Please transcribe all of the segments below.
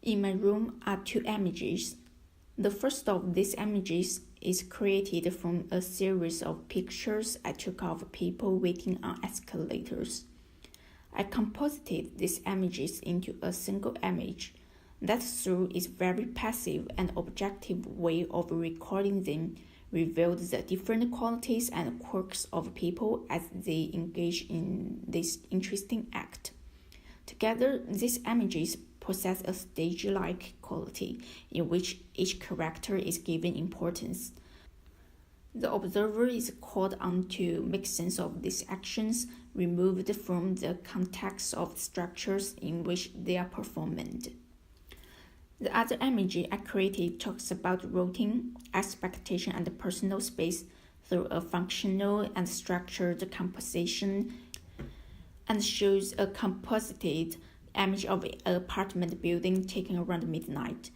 In my room are two images. The first of these images is created from a series of pictures I took of people waiting on escalators. I composited these images into a single image that, through its very passive and objective way of recording them, revealed the different qualities and quirks of people as they engage in this interesting act. Together, these images possess a stage-like quality in which each character is given importance. The observer is called on to make sense of these actions removed from the context of structures in which they are performed. The other image I created talks about routine, expectation, and personal space through a functional and structured composition and shows a composited image of an apartment building taken around midnight.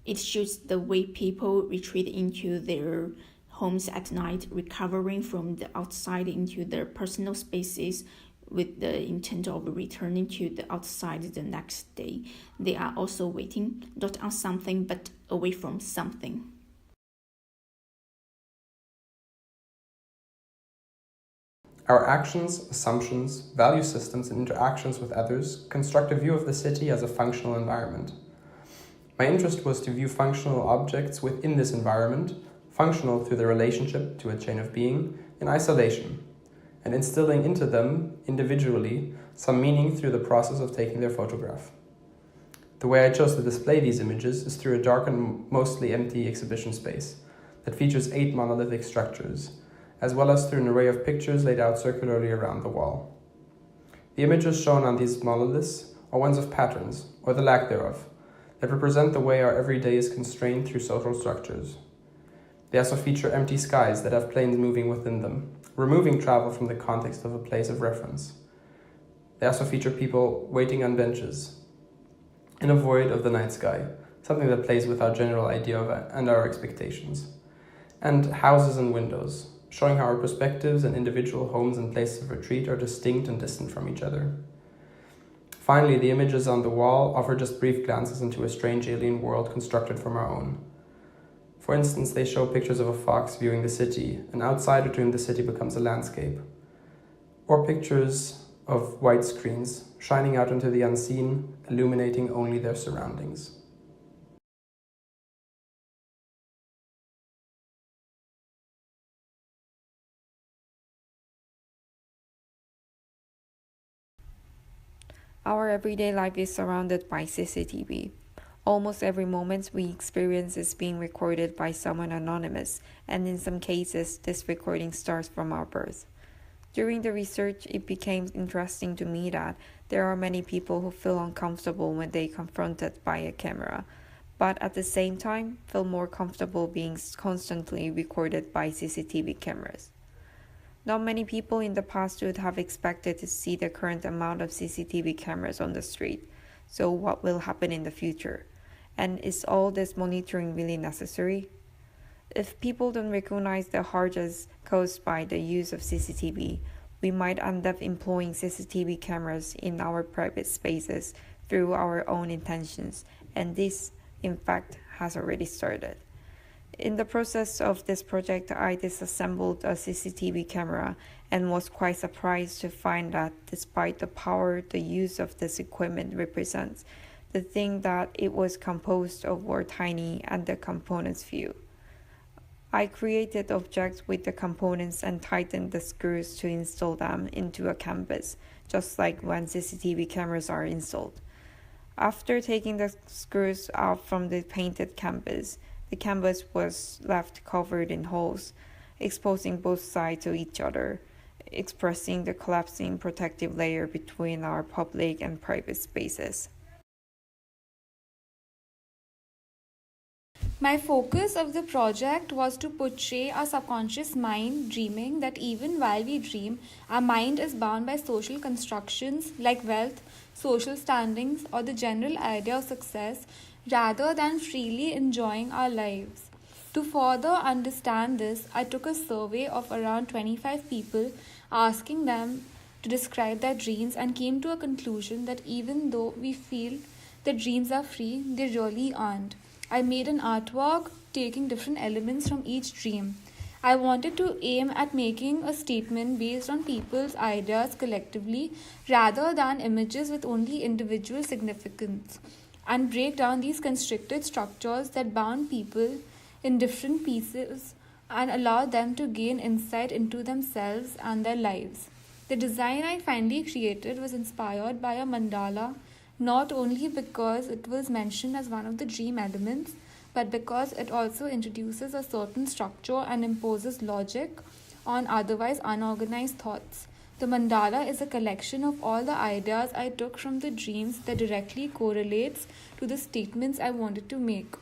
It shows the way people retreat into their homes at night, recovering from the outside into their personal spaces with the intent of returning to the outside the next day. They are also waiting, not on something, but away from something. Our actions, assumptions, value systems, and interactions with others construct a view of the city as a functional environment. My interest was to view functional objects within this environment, functional through the relationship to a chain of being, in isolation, and instilling into them, individually, some meaning through the process of taking their photograph. The way I chose to display these images is through a dark and mostly empty exhibition space that features 8 monolithic structures, as well as through an array of pictures laid out circularly around the wall. The images shown on these monoliths are ones of patterns, or the lack thereof, that represent the way our everyday is constrained through social structures. They also feature empty skies that have planes moving within them, removing travel from the context of a place of reference. They also feature people waiting on benches, in a void of the night sky, something that plays with our general idea of it and our expectations. And houses and windows, showing how our perspectives and individual homes and places of retreat are distinct and distant from each other. Finally, the images on the wall offer just brief glances into a strange alien world constructed from our own. For instance, they show pictures of a fox viewing the city, an outsider to whom the city becomes a landscape. Or pictures of white screens, shining out into the unseen, illuminating only their surroundings. Our everyday life is surrounded by CCTV. Almost every moment we experience is being recorded by someone anonymous, and in some cases, this recording starts from our birth. During the research, it became interesting to me that there are many people who feel uncomfortable when they are confronted by a camera, but at the same time, feel more comfortable being constantly recorded by CCTV cameras. Not many people in the past would have expected to see the current amount of CCTV cameras on the street. So what will happen in the future? And is all this monitoring really necessary? If people don't recognize the harms caused by the use of CCTV, we might end up employing CCTV cameras in our private spaces through our own intentions, and this, in fact, has already started. In the process of this project, I disassembled a CCTV camera and was quite surprised to find that despite the power the use of this equipment represents, the thing that it was composed of were tiny and the components few. I created objects with the components and tightened the screws to install them into a canvas, just like when CCTV cameras are installed. After taking the screws out from the painted canvas, the canvas was left covered in holes, exposing both sides to each other, expressing the collapsing protective layer between our public and private spaces. My focus of the project was to portray our subconscious mind dreaming that even while we dream, our mind is bound by social constructions like wealth, social standings, or the general idea of success rather than freely enjoying our lives. To further understand this, I took a survey of around 25 people, asking them to describe their dreams, and came to a conclusion that even though we feel that dreams are free, they really aren't. I made an artwork taking different elements from each dream. I wanted to aim at making a statement based on people's ideas collectively rather than images with only individual significance, and break down these constricted structures that bound people in different pieces and allow them to gain insight into themselves and their lives. The design I finally created was inspired by a mandala, not only because it was mentioned as one of the dream elements, but because it also introduces a certain structure and imposes logic on otherwise unorganized thoughts. The mandala is a collection of all the ideas I took from the dreams that directly correlates to the statements I wanted to make.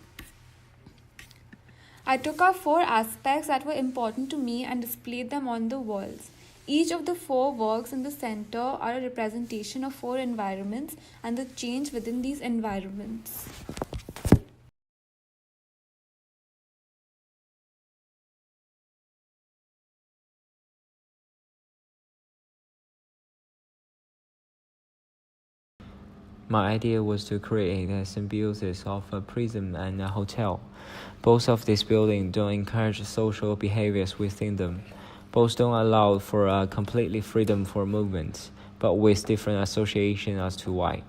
I took out 4 aspects that were important to me and displayed them on the walls. Each of the 4 works in the center are a representation of 4 environments and the change within these environments. My idea was to create a symbiosis of a prison and a hotel. Both of these buildings don't encourage social behaviors within them. Both don't allow for a completely freedom for movement, but with different association as to why.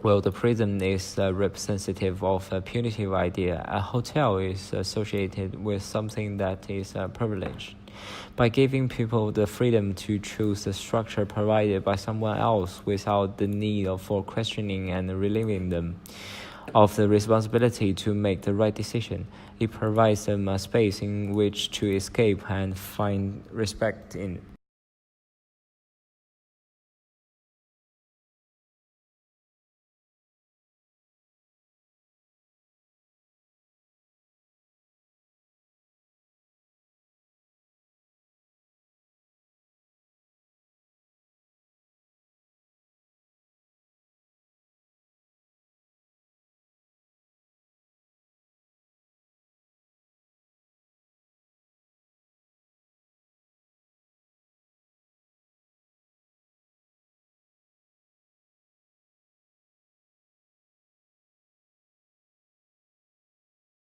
Well, the prison is representative of a punitive idea. A hotel is associated with something that is privileged. By giving people the freedom to choose the structure provided by someone else without the need for questioning and relieving them of the responsibility to make the right decision, it provides them a space in which to escape and find respect in.